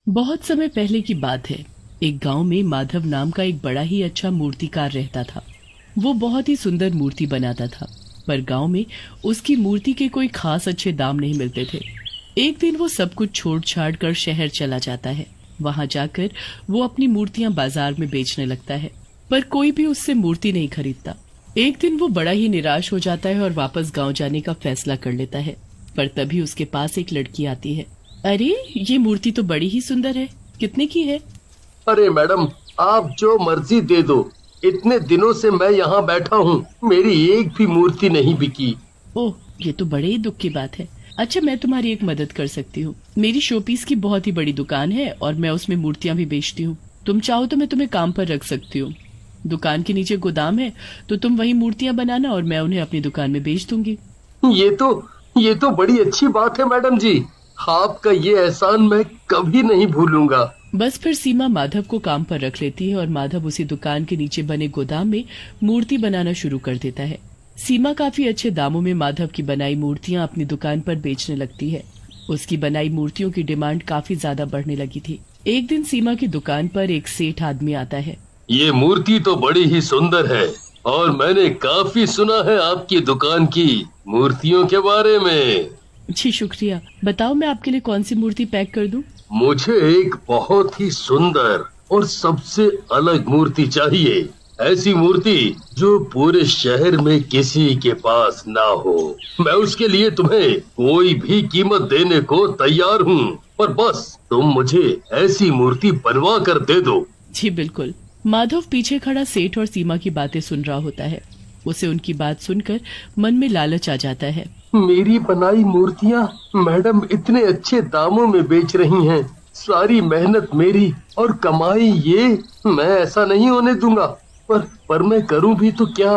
बहुत समय पहले की बात है। एक गांव में माधव नाम का एक बड़ा ही अच्छा मूर्तिकार रहता था। वो बहुत ही सुंदर मूर्ति बनाता था, पर गांव में उसकी मूर्ति के कोई खास अच्छे दाम नहीं मिलते थे। एक दिन वो सब कुछ छोड़ छाड़ कर शहर चला जाता है। वहां जाकर वो अपनी मूर्तियां बाजार में बेचने लगता है, पर कोई भी उससे मूर्ति नहीं खरीदता। एक दिन वो बड़ा ही निराश हो जाता है और वापस गांव जाने का फैसला कर लेता है। पर तभी उसके पास एक लड़की आती है। अरे, ये मूर्ति तो बड़ी ही सुंदर है, कितने की है? अरे मैडम, आप जो मर्जी दे दो। इतने दिनों से मैं यहाँ बैठा हूँ, मेरी एक भी मूर्ति नहीं बिकी। ओह, ये तो बड़े ही दुख की बात है। अच्छा, मैं तुम्हारी एक मदद कर सकती हूँ। मेरी शोपीस की बहुत ही बड़ी दुकान है और मैं उसमें मूर्तियाँ भी बेचती हूँ। तुम चाहो तो मैं तुम्हें काम पर रख सकती हूँ। दुकान के नीचे गोदाम है, तो तुम वही मूर्तियाँ बनाना और मैं उन्हें अपनी दुकान में बेच दूंगी। ये तो ये तो बड़ी अच्छी बात है मैडम जी। आपका ये एहसान मैं कभी नहीं भूलूंगा। बस फिर सीमा माधव को काम पर रख लेती है और माधव उसी दुकान के नीचे बने गोदाम में मूर्ति बनाना शुरू कर देता है। सीमा काफी अच्छे दामों में माधव की बनाई मूर्तियां अपनी दुकान पर बेचने लगती है। उसकी बनाई मूर्तियों की डिमांड काफी ज्यादा बढ़ने लगी थी। एक दिन सीमा की दुकान पर एक सेठ आदमी आता है। ये मूर्ति तो बड़ी ही सुंदर है और मैंने काफी सुना है आपकी दुकान की मूर्तियों के बारे में। जी शुक्रिया, बताओ मैं आपके लिए कौन सी मूर्ति पैक कर दूं? मुझे एक बहुत ही सुंदर और सबसे अलग मूर्ति चाहिए। ऐसी मूर्ति जो पूरे शहर में किसी के पास ना हो। मैं उसके लिए तुम्हें कोई भी कीमत देने को तैयार हूँ, पर बस तुम मुझे ऐसी मूर्ति बनवा कर दे दो। जी बिल्कुल। माधव पीछे खड़ा सेठ और सीमा की बातें सुन रहा होता है। उसे उनकी बात सुनकर मन में लालच आ जाता है। मेरी बनाई मूर्तियाँ मैडम इतने अच्छे दामों में बेच रही हैं। सारी मेहनत मेरी और कमाई ये, मैं ऐसा नहीं होने दूंगा। पर मैं करूं भी तो क्या।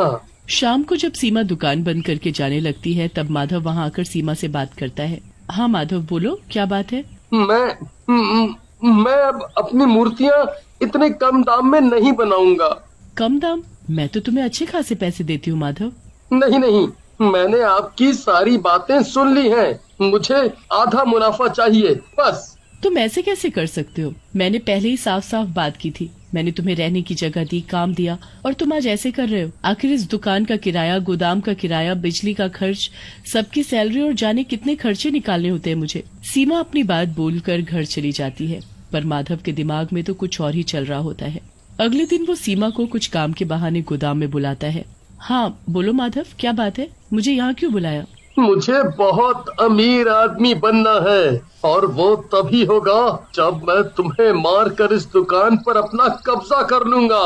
शाम को जब सीमा दुकान बंद करके जाने लगती है, तब माधव वहां आकर सीमा से बात करता है। हाँ माधव, बोलो क्या बात है? मैं अब अपनी मूर्तियाँ इतने कम दाम में नहीं बनाऊंगा। कम दाम? मैं तो तुम्हें अच्छे खासे पैसे देती हूँ माधव। नहीं नहीं, मैंने आपकी सारी बातें सुन ली हैं। मुझे आधा मुनाफा चाहिए बस। तुम ऐसे कैसे कर सकते हो? मैंने पहले ही साफ साफ बात की थी। मैंने तुम्हें रहने की जगह दी, काम दिया, और तुम आज ऐसे कर रहे हो। आखिर इस दुकान का किराया, गोदाम का किराया, बिजली का खर्च, सबकी सैलरी और जाने कितने खर्चे निकालने होते हैं मुझे। सीमा अपनी बात बोलकर घर चली जाती है, पर माधव के दिमाग में तो कुछ और ही चल रहा होता है। अगले दिन वो सीमा को कुछ काम के बहाने गोदाम में बुलाता है। हाँ बोलो माधव, क्या बात है? मुझे यहाँ क्यों बुलाया? मुझे बहुत अमीर आदमी बनना है और वो तभी होगा जब मैं तुम्हें मार कर इस दुकान पर अपना कब्जा कर लूंगा।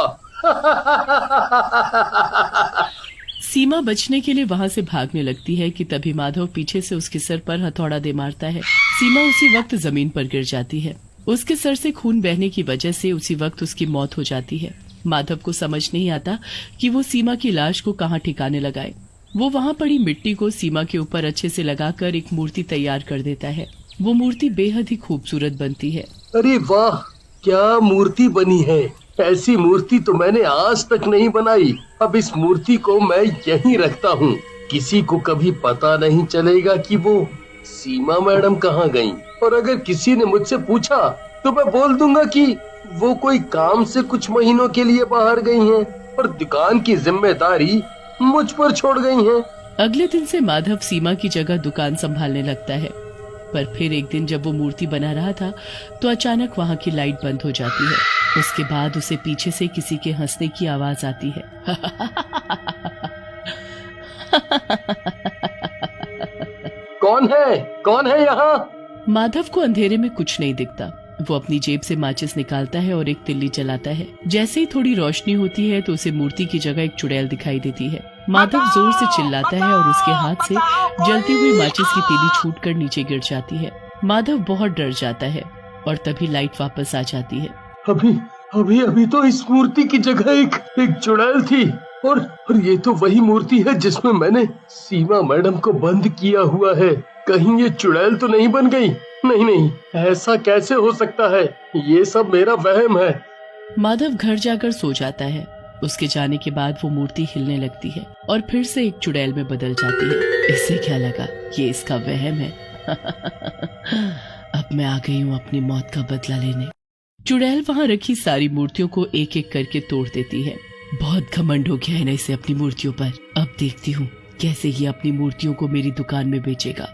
सीमा बचने के लिए वहां से भागने लगती है कि तभी माधव पीछे से उसके सर पर हथौड़ा दे मारता है। सीमा उसी वक्त जमीन पर गिर जाती है। उसके सर से खून बहने की वजह से उसी वक्त उसकी मौत हो जाती है। माधव को समझ नहीं आता कि वो सीमा की लाश को कहाँ ठिकाने लगाए। वो वहाँ पड़ी मिट्टी को सीमा के ऊपर अच्छे से लगाकर एक मूर्ति तैयार कर देता है। वो मूर्ति बेहद ही खूबसूरत बनती है। अरे वाह, क्या मूर्ति बनी है। ऐसी मूर्ति तो मैंने आज तक नहीं बनाई। अब इस मूर्ति को मैं यहीं रखता हूँ। किसी को कभी पता नहीं चलेगा कि वो सीमा मैडम कहाँ गईं। और अगर किसी ने मुझसे पूछा तो मैं बोल दूंगा कि वो कोई काम से कुछ महीनों के लिए बाहर गई हैं और दुकान की जिम्मेदारी मुझ पर छोड़ गई हैं। अगले दिन से माधव सीमा की जगह दुकान संभालने लगता है। पर फिर एक दिन जब वो मूर्ति बना रहा था, तो अचानक वहाँ की लाइट बंद हो जाती है। उसके बाद उसे पीछे से किसी के हंसने की आवाज आती है। कौन है यहाँ? माधव को अंधेरे में कुछ नहीं दिखता। वो अपनी जेब से माचिस निकालता है और एक तिल्ली जलाता है। जैसे ही थोड़ी रोशनी होती है तो उसे मूर्ति की जगह एक चुड़ैल दिखाई देती है। माधव जोर से चिल्लाता है और उसके हाथ से जलती हुई माचिस की तीली छूटकर नीचे गिर जाती है। माधव बहुत डर जाता है और तभी लाइट वापस आ जाती है। अभी तो इस मूर्ति की जगह एक चुड़ैल थी और ये तो वही मूर्ति है जिसमें मैंने सीमा मैडम को बंद किया हुआ है। कहीं ये चुड़ैल तो नहीं बन गई? नहीं, ऐसा कैसे हो सकता है? ये सब मेरा वहम है। माधव घर जाकर सो जाता है। उसके जाने के बाद वो मूर्ति हिलने लगती है और फिर से एक चुड़ैल में बदल जाती है। इससे क्या लगा, ये इसका वहम है। अब मैं आ गई हूँ अपनी मौत का बदला लेने। चुड़ैल वहां रखी सारी मूर्तियों को एक एक करके तोड़ देती है। बहुत घमंड हो गया है ना इसे अपनी मूर्तियों पर। अब देखती हूँ कैसे ये अपनी मूर्तियों को मेरी दुकान में बेचेगा।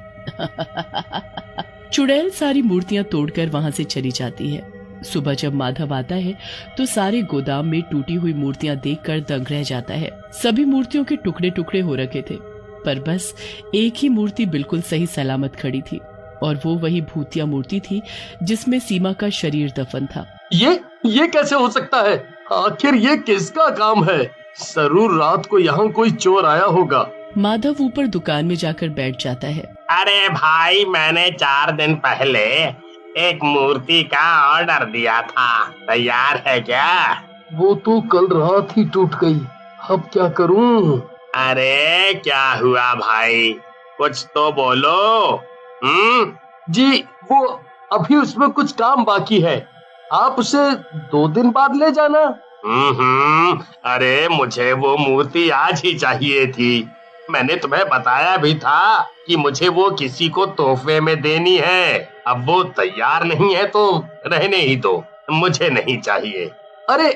चुड़ैल सारी मूर्तियां तोड़कर वहां से चली जाती है। सुबह जब माधव आता है तो सारे गोदाम में टूटी हुई मूर्तियां देखकर दंग रह जाता है। सभी मूर्तियों के टुकड़े टुकड़े हो रखे थे, पर बस एक ही मूर्ति बिल्कुल सही सलामत खड़ी थी, और वो वही भूतिया मूर्ति थी जिसमें सीमा का शरीर दफन था। ये कैसे हो सकता है? आखिर ये किसका काम है? जरूर रात को यहाँ कोई चोर आया होगा। माधव ऊपर दुकान में जाकर बैठ जाता है। अरे भाई, मैंने 4 दिन पहले एक मूर्ति का ऑर्डर दिया था, तैयार है क्या? वो तो कल रात ही टूट गई, अब क्या करूं? अरे क्या हुआ भाई, कुछ तो बोलो। जी, वो अभी उसमें कुछ काम बाकी है, आप उसे 2 दिन बाद ले जाना। अरे मुझे वो मूर्ति आज ही चाहिए थी। मैंने तुम्हें बताया भी था कि मुझे वो किसी को तोहफे में देनी है। अब वो तैयार नहीं है तो रहने ही दो, मुझे नहीं चाहिए। अरे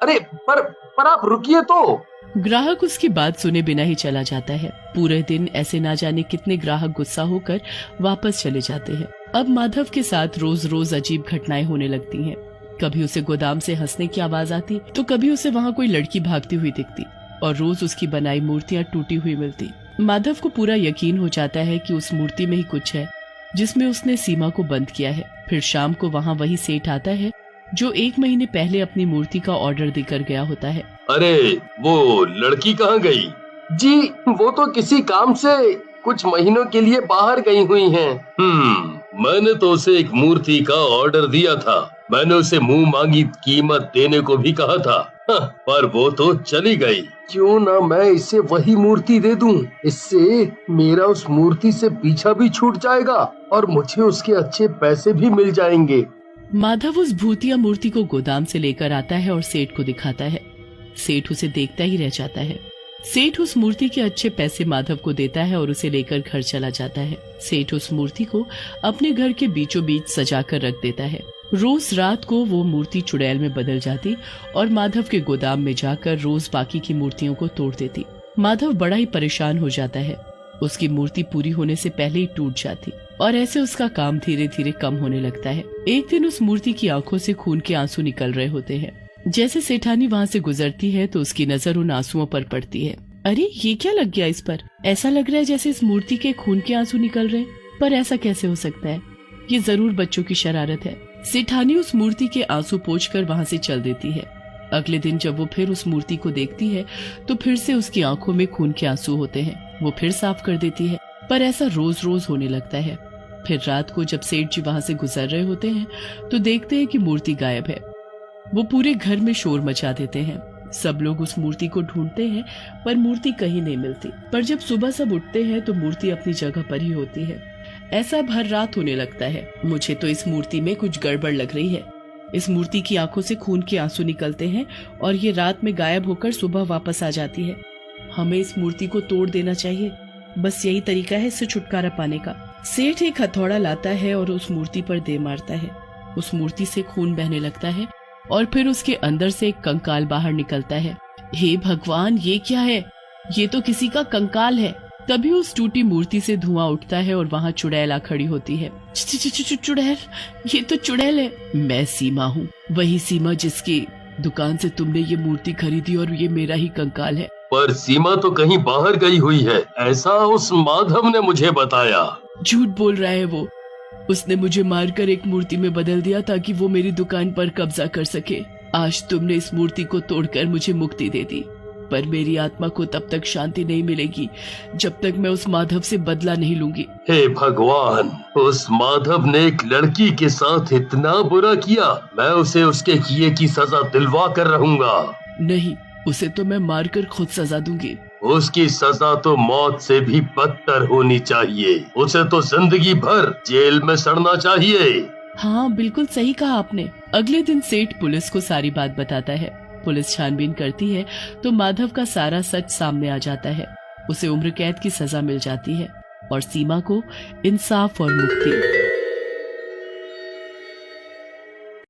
अरे पर आप रुकिए तो। ग्राहक उसकी बात सुने बिना ही चला जाता है। पूरे दिन ऐसे ना जाने कितने ग्राहक गुस्सा होकर वापस चले जाते हैं। अब माधव के साथ रोज रोज अजीब घटनाएं होने लगती हैं। कभी उसे गोदाम से हंसने की आवाज आती, तो कभी उसे वहाँ कोई लड़की भागती हुई दिखती, और रोज उसकी बनाई मूर्तियां टूटी हुई मिलती। माधव को पूरा यकीन हो जाता है कि उस मूर्ति में ही कुछ है जिसमें उसने सीमा को बंद किया है। फिर शाम को वहाँ वही सेठ आता है जो 1 महीने पहले अपनी मूर्ति का ऑर्डर देकर गया होता है। अरे वो लड़की कहाँ गई? जी, वो तो किसी काम से कुछ महीनों के लिए बाहर गई हुई हैं। मैंने तो उसे एक मूर्ति का ऑर्डर दिया था। मैंने उसे मुंह मांगी कीमत देने को भी कहा था, पर वो तो चली गई। क्यों ना मैं इसे वही मूर्ति दे दूं? इससे मेरा उस मूर्ति से पीछा भी छूट जाएगा और मुझे उसके अच्छे पैसे भी मिल जाएंगे। माधव उस भूतिया मूर्ति को गोदाम से लेकर आता है और सेठ को दिखाता है। सेठ उसे देखता ही रह जाता है। सेठ उस मूर्ति के अच्छे पैसे माधव को देता है और उसे लेकर घर चला जाता है। सेठ उस मूर्ति को अपने घर के बीचों बीच सजा कर रख देता है। रोज रात को वो मूर्ति चुड़ैल में बदल जाती और माधव के गोदाम में जाकर रोज बाकी की मूर्तियों को तोड़ देती। माधव बड़ा ही परेशान हो जाता है। उसकी मूर्ति पूरी होने से पहले ही टूट जाती और ऐसे उसका काम धीरे धीरे कम होने लगता है। एक दिन उस मूर्ति की आंखों से खून के आंसू निकल रहे होते हैं। जैसे सेठानी वहाँ से गुजरती है तो उसकी नजर उन आंसुओं पर पड़ती है। अरे ये क्या लग गया इस पर? ऐसा लग रहा है जैसे इस मूर्ति के खून के आंसू निकल रहे, पर ऐसा कैसे हो सकता है? ये जरूर बच्चों की शरारत है। सेठानी उस मूर्ति के आंसू पोंछकर वहाँ से चल देती है। अगले दिन जब वो फिर उस मूर्ति को देखती है तो फिर से उसकी आंखों में खून के आंसू होते हैं। वो फिर साफ कर देती है, पर ऐसा रोज रोज होने लगता है। फिर रात को जब सेठ जी वहाँ से गुजर रहे होते हैं तो देखते हैं कि मूर्ति गायब है। वो पूरे घर में शोर मचा देते हैं। सब लोग उस मूर्ति को ढूंढते हैं पर मूर्ति कहीं नहीं मिलती। पर जब सुबह सब उठते हैं तो मूर्ति अपनी जगह पर ही होती है। ऐसा हर रात होने लगता है। मुझे तो इस मूर्ति में कुछ गड़बड़ लग रही है। इस मूर्ति की आंखों से खून के आंसू निकलते हैं और ये रात में गायब होकर सुबह वापस आ जाती है। हमें इस मूर्ति को तोड़ देना चाहिए, बस यही तरीका है इससे छुटकारा पाने का। सेठ एक हथौड़ा लाता है और उस मूर्ति पर दे मारता है। उस मूर्ति से खून बहने लगता है और फिर उसके अंदर से एक कंकाल बाहर निकलता है। हे भगवान, ये क्या है? ये तो किसी का कंकाल है। तभी उस टूटी मूर्ति से धुआं उठता है और वहाँ चुड़ैल आ खड़ी होती है। चुड़ैल, ये तो चुड़ैल है। मैं सीमा हूँ, वही सीमा जिसकी दुकान से तुमने ये मूर्ति खरीदी और ये मेरा ही कंकाल है। पर सीमा तो कहीं बाहर गई हुई है, ऐसा उस माधव ने मुझे बताया। झूठ बोल रहा है वो। उसने मुझे मारकर एक मूर्ति में बदल दिया ताकि वो मेरी दुकान पर कब्जा कर सके। आज तुमने इस मूर्ति को तोड़कर मुझे मुक्ति दे दी, पर मेरी आत्मा को तब तक शांति नहीं मिलेगी जब तक मैं उस माधव से बदला नहीं लूंगी। हे भगवान, उस माधव ने एक लड़की के साथ इतना बुरा किया। मैं उसे उसके किए की सजा दिलवा कर रहूंगा। नहीं, उसे तो मैं मारकर खुद सजा दूंगी। उसकी सजा तो मौत से भी बदतर होनी चाहिए। उसे तो जिंदगी भर जेल में सड़ना चाहिए। हाँ, बिल्कुल सही कहा आपने। अगले दिन सेठ पुलिस को सारी बात बताता है। पुलिस छानबीन करती है तो माधव का सारा सच सामने आ जाता है। उसे उम्र कैद की सजा मिल जाती है और सीमा को इंसाफ और मुक्ति।